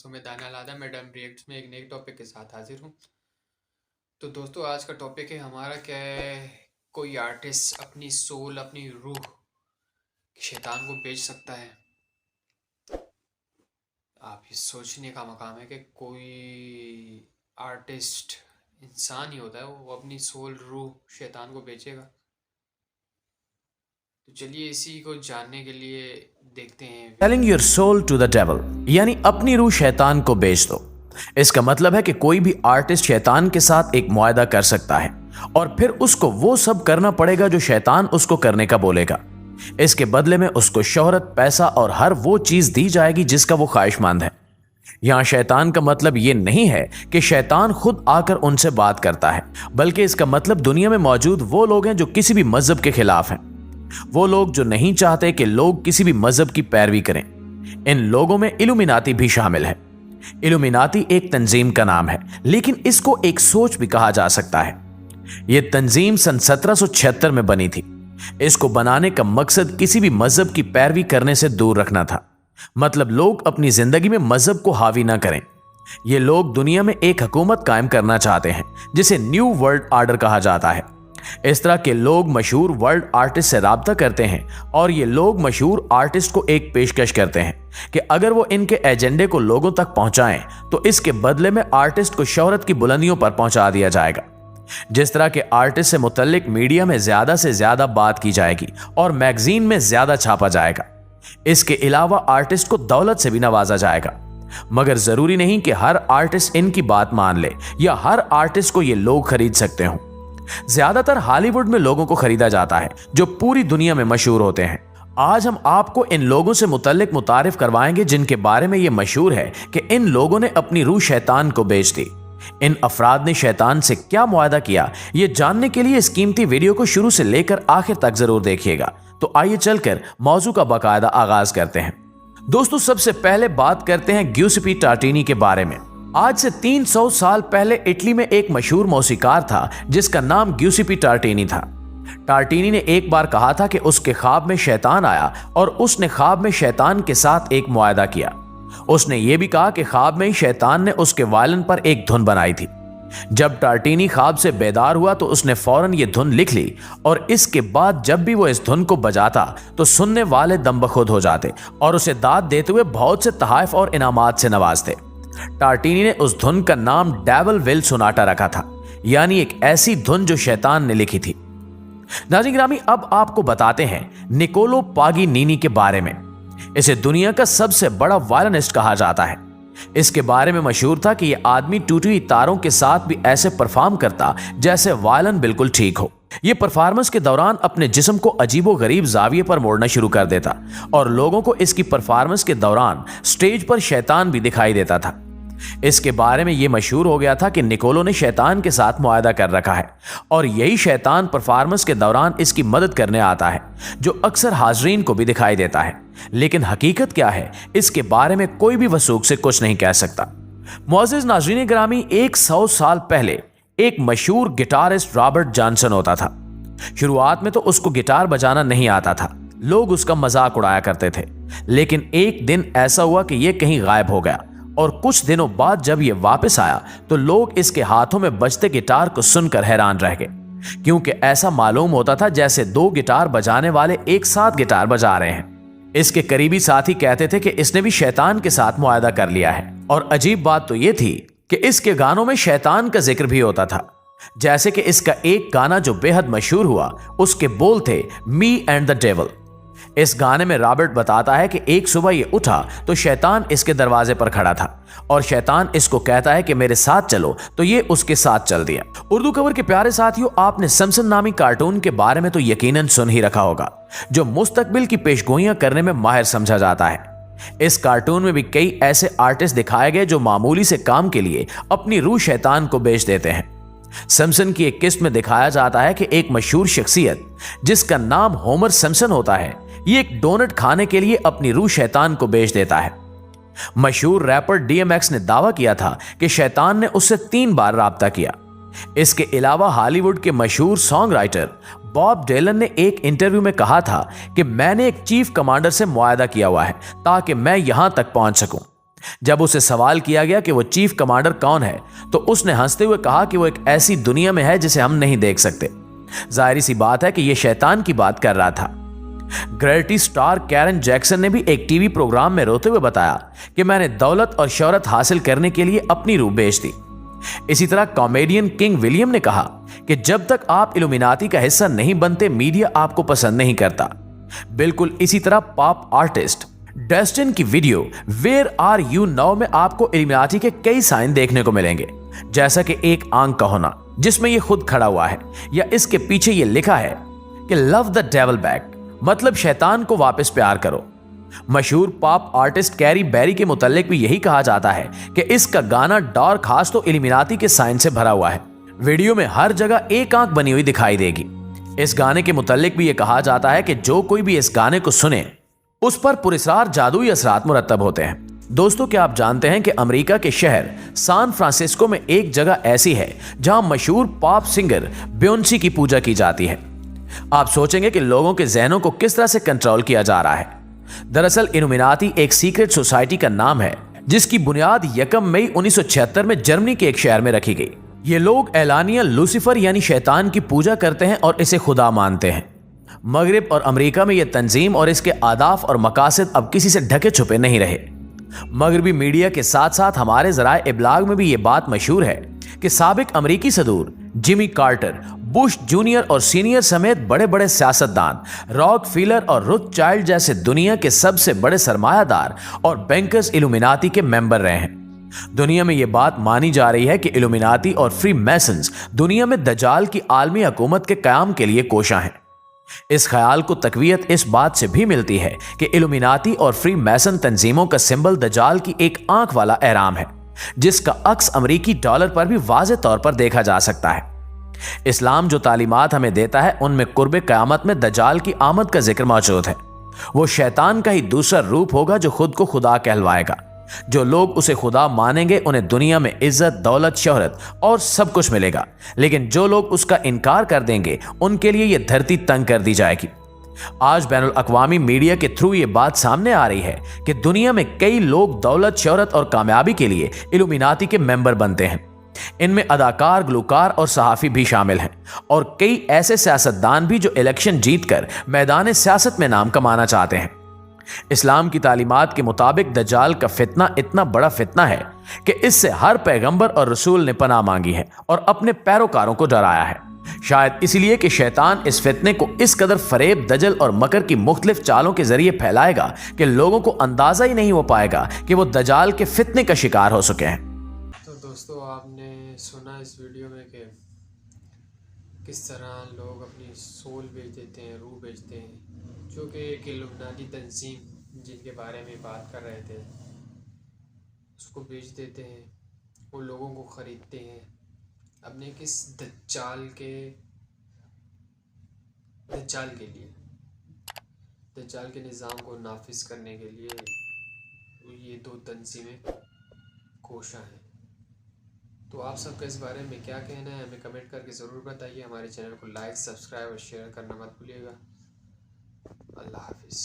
दोस्तों, मैं दानियाल आदम madam reacts में एक नए टॉपिक के साथ हाजिर हूँ। तो दोस्तों, आज का टॉपिक है हमारा क्या है, कोई आर्टिस्ट अपनी सोल, अपनी रूह शैतान को बेच सकता है। आप ये सोचने का मकाम है कि कोई आर्टिस्ट इंसान ही होता है, वो अपनी सोल, रूह शैतान को बेचेगा। तो चलिए इसी को जानने के लिए देखते हैं। Selling your soul to the devil, यानी अपनी रूह शैतान को बेच दो। इसका मतलब है कि कोई भी आर्टिस्ट शैतान के साथ एक मुआहदा कर सकता है और फिर उसको वो सब करना पड़ेगा जो शैतान उसको करने का बोलेगा। इसके बदले में उसको शोहरत, पैसा और हर वो चीज दी जाएगी जिसका वो ख्वाहिशमंद है। यहां शैतान का मतलब ये नहीं है कि शैतान खुद आकर उनसे बात करता है, बल्कि इसका मतलब दुनिया में मौजूद वो लोग हैं जो किसी भी मजहब के खिलाफ हैं। वो लोग जो नहीं चाहते कि लोग किसी भी मजहब की पैरवी करें। इन लोगों में इल्यूमिनाती भी शामिल है। इल्यूमिनाती एक तंजीम का नाम है, लेकिन इसको एक सोच भी कहा जा सकता है। यह तंजीम सन 1776 में बनी थी। इसको बनाने का मकसद किसी भी मजहब की पैरवी करने से दूर रखना था। मतलब लोग अपनी जिंदगी में मजहब को हावी ना करें। ये लोग दुनिया में एक हुकूमत कायम करना चाहते हैं जिसे न्यू वर्ल्ड ऑर्डर कहा जाता है। इस तरह के लोग मशहूर वर्ल्ड आर्टिस्ट से राब्ता करते हैं और ये लोग मशहूर आर्टिस्ट को एक पेशकश करते हैं कि अगर वो इनके एजेंडे को लोगों तक पहुंचाएं तो इसके बदले में आर्टिस्ट को शोहरत की बुलंदियों पर पहुंचा दिया जाएगा। जिस तरह के आर्टिस्ट से मुतल्लिक मीडिया में ज्यादा से ज्यादा बात की जाएगी और मैगजीन में ज्यादा छापा जाएगा। इसके अलावा आर्टिस्ट को दौलत से भी नवाजा जाएगा। मगर जरूरी नहीं कि हर आर्टिस्ट इनकी बात मान ले या हर आर्टिस्ट को ये लोग खरीद सकते हों। ज्यादातर हॉलीवुड में लोगों को खरीदा जाता है जो पूरी दुनिया में मशहूर होते हैं। आज हम आपको इन लोगों से मुतल्लिक मुतारिफ करवाएंगे जिनके बारे में यह मशहूर है कि इन लोगों ने अपनी रूह शैतान को बेच दी। इन अफराद ने शैतान से क्या मुआहदा किया, यह जानने के लिए इस कीमती वीडियो को शुरू से लेकर आखिर तक जरूर देखिएगा। तो आइए चलकर मौजू का बाकायदा आगाज करते हैं। दोस्तों, सबसे पहले बात करते हैं ग्यूसेपी टार्टिनी के बारे में। आज से 300 साल पहले इटली में एक मशहूर मौसीकार था जिसका नाम ग्यूसेपी टार्टिनी था। टार्टिनी ने एक बार कहा था कि उसके ख्वाब में शैतान आया और उसने ख्वाब में शैतान के साथ एक मुआहदा किया। उसने यह भी कहा कि ख्वाब में ही शैतान ने उसके वायलिन पर एक धुन बनाई थी। जब टार्टिनी ख्वाब से बेदार हुआ तो उसने फौरन ये धुन लिख ली और इसके बाद जब भी वो इस धुन को बजाता तो सुनने वाले दमबखुद हो जाते और उसे दाद देते हुए बहुत से तहाइफ और इनामात से नवाजते। टार्टिनी ने उस धुन का नाम डेविल विल सोनाटा रखा था, यानी एक ऐसी धुन जो शैतान ने लिखी थी। नाज़रीन गिरामी, अब आपको बताते हैं निकोलो पागिनीनी के बारे में। इसे दुनिया का सबसे बड़ा वायलिनिस्ट कहा जाता है। इसके बारे में मशहूर था कि यह आदमी टूटी हुई तारों के साथ भी ऐसे परफॉर्म करता जैसे वायलिन बिल्कुल ठीक हो। यह परफॉर्मेंस के दौरान अपने जिस्म को अजीबो गरीब जाविये पर मोड़ना शुरू कर देता और लोगों को इसकी परफॉर्मेंस के दौरान स्टेज पर शैतान भी दिखाई देता था। इसके बारे में यह मशहूर हो गया था कि निकोलो ने शैतान के साथ मुआहदा कर रखा है और यही शैतान परफॉर्मेंस के दौरान इसकी मदद करने आता है, जो अक्सर हाजरीन को भी दिखाई देता है। लेकिन हकीकत क्या है, इसके बारे में कोई भी वसूख से कुछ नहीं कह सकता। मुअज़्ज़िज़ नाज़रीन गिरामी, 100 साल पहले एक मशहूर गिटारिस्ट रॉबर्ट जॉनसन होता था। शुरुआत में तो उसको गिटार बजाना नहीं आता था, लोग उसका मजाक उड़ाया करते थे। लेकिन एक दिन ऐसा हुआ कि यह कहीं गायब हो गया और कुछ दिनों बाद जब यह वापस आया तो लोग इसके हाथों में बजते गिटार को सुनकर हैरान रह गए, क्योंकि ऐसा मालूम होता था जैसे दो गिटार बजाने वाले एक साथ गिटार बजा रहे हैं। इसके करीबी साथी कहते थे कि इसने भी शैतान के साथ मुआहदा कर लिया है। और अजीब बात तो यह थी कि इसके गानों में शैतान का जिक्र भी होता था। जैसे कि इसका एक गाना जो बेहद मशहूर हुआ, उसके बोल थे मी एंड द डेविल। इस गाने में रॉबर्ट बताता है कि एक सुबह ये उठा तो शैतान इसके दरवाजे पर खड़ा था और शैतान इसको कहता है कि मेरे साथ चलो, तो ये उसके साथ चल दिया। उर्दू कवर के प्यारे साथियों, आपने सिम्पसन नामी कार्टून के बारे में तो यकीनन सुन ही रखा होगा, जो मुस्तकबिल की पेशगोइयां करने में माहिर समझा जाता है। इस कार्टून में भी कई ऐसे आर्टिस्ट दिखाए गए जो मामूली से काम के लिए अपनी रूह शैतान को बेच देते हैं। सिम्पसन की एक किस्त में दिखाया जाता है कि एक मशहूर शख्सियत जिसका नाम होमर सिम्पसन होता है, ये एक डोनट खाने के लिए अपनी रूह शैतान को बेच देता है। मशहूर रैपर DMX ने दावा किया था कि शैतान ने उससे 3 बार राब्ता किया। इसके अलावा हॉलीवुड के मशहूर सॉन्ग राइटर बॉब डिलन ने एक इंटरव्यू में कहा था कि मैंने एक चीफ कमांडर से मुआहदा किया हुआ है ताकि मैं यहां तक पहुंच सकूं। जब उसे सवाल किया गया कि वो चीफ कमांडर कौन है, तो उसने हंसते हुए कहा कि वो एक ऐसी दुनिया में है जिसे हम नहीं देख सकते। जाहिर सी बात है कि यह शैतान की बात कर रहा था। ग्रेटी स्टार कैरन जैक्सन ने भी एक टीवी प्रोग्राम में रोते हुए बताया कि मैंने दौलत और शोहरत हासिल करने के लिए अपनी रूह बेच दी। इसी तरह कॉमेडियन किंग विलियम ने कहा कि जब तक आप इल्यूमिनाती का हिस्सा नहीं बनते, मीडिया आपको पसंद नहीं करता। बिल्कुल इसी तरह पॉप आर्टिस्ट डस्टिन की video where are you now में आपको इल्यूमिनाती के कई साइन देखने को मिलेंगे, जैसा कि एक आंख का होना जिसमें यह खुद खड़ा हुआ है, या इसके पीछे यह लिखा है कि लव द डेविल बैक, मतलब शैतान को वापस प्यार करो। मशहूर पॉप आर्टिस्ट कैरी बेरी के मुतालिक भी यही कहा जाता है कि इसका गाना डार्क खास तो इल्यूमिनाती के साइन से भरा हुआ है। वीडियो में हर जगह एक आंख बनी हुई दिखाई देगी। इस गाने के मुतालिक भी यह कहा जाता है कि जो कोई भी इस गाने को सुने उस पर पुरस्कार जादुई असरात मुरत्तब होते हैं। दोस्तों, क्या आप जानते हैं कि अमेरिका के शहर सैन फ्रांसिस्को में एक जगह ऐसी है जहां मशहूर पॉप सिंगर बियोंसी की पूजा की जाती है। आप सोचेंगे कि लोगों के जहनों को किस तरह से कंट्रोल किया जा रहा है। दरअसल इल्यूमिनाती एक सीक्रेट सोसाइटी का नाम है जिसकी बुनियाद 1 मई 1976 में जर्मनी के एक शहर में रखी गई। ये लोग एलानिया लूसीफर यानी शैतान की पूजा करते हैं और इसे खुदा मानते हैं। मगरिब और अमेरिका में यह तंजीम और इसके आदाफ और मकासद अब किसी से ढके छुपे नहीं रहे। मगरबी मीडिया के साथ साथ हमारे ज़राए इब्लाग में भी ये बात मशहूर है कि साबिक अमेरिकी सदूर जिमी कार्टर, बुश जूनियर और सीनियर समेत बड़े बड़े सियासतदान, रॉकफीलर और रोथस्चाइल्ड जैसे दुनिया के सबसे बड़े सरमायादार और बैंकर्स इल्यूमिनाती के मेंबर रहे हैं। दुनिया में यह बात मानी जा रही है कि इल्यूमिनाती और फ्री मैसन्स दुनिया में दजाल की आलमी हुकूमत के कयाम के लिए कोशा हैं। इस ख्याल को तकवीयत इस बात से भी मिलती है कि इल्यूमिनाती और फ्री मैसन तंजीमों का सिंबल दजाल की एक आंख वाला एहराम है, जिसका अक्स अमरीकी डॉलर पर भी वाज़ेह तौर पर देखा जा सकता है। इस्लाम जो तालीमात हमें देता है उनमें कुर्बे क़यामत में दजाल की आमद का जिक्र मौजूद है। वो शैतान का ही दूसरा रूप होगा जो खुद को खुदा कहलवाएगा। जो लोग उसे खुदा मानेंगे उन्हें दुनिया में इज्जत, दौलत, शोहरत और सब कुछ मिलेगा, लेकिन जो लोग उसका इनकार कर देंगे उनके लिए यह धरती तंग कर दी जाएगी। आज बैनुल अक़वामी मीडिया के थ्रू ये बात सामने आ रही है कि दुनिया में कई लोग दौलत, शोहरत और कामयाबी के लिए इल्यूमिनाती के मेंबर बनते हैं। इनमें अदाकार, गुलकार और सहाफ़ी भी शामिल हैं और कई ऐसे सियासतदान भी जो इलेक्शन जीतकर मैदान सियासत में नाम कमाना चाहते हैं। इस्लाम की तालीमात के मुताबिक दज्जाल का फितना इतना बड़ा फितना है कि इससे हर पैगंबर और रसूल ने पनाह मांगी है और अपने पैरोकारों को डराया है। शायद इसलिए कि शैतान इस फितने को इस कदर फरेब, दजल और मकर की मुख्तलिफ चालों के जरिए फैलाएगा कि लोगों को अंदाजा ही नहीं हो पाएगा कि वो दज्जाल के फितने का शिकार हो चुके हैं। तो दोस्तों, आपने सुना इस वीडियो में कि किस तरह लोग अपनी सोल बेच देते हैं, रूह बेचते हैं, जो कि एक इल्यूमिनाटी तंजीम जिनके बारे में बात कर रहे थे उसको बेच देते हैं। वो लोगों को ख़रीदते हैं अपने किस दज्जाल के लिए, दज्जाल के निज़ाम को नाफिज करने के लिए ये दो तंजीमें कोशा हैं। तो आप सबका इस बारे में क्या कहना है हमें कमेंट करके ज़रूर बताइए। हमारे चैनल को लाइक, सब्सक्राइब और शेयर करना मत भूलिएगा। अल्लाह हाफिज़।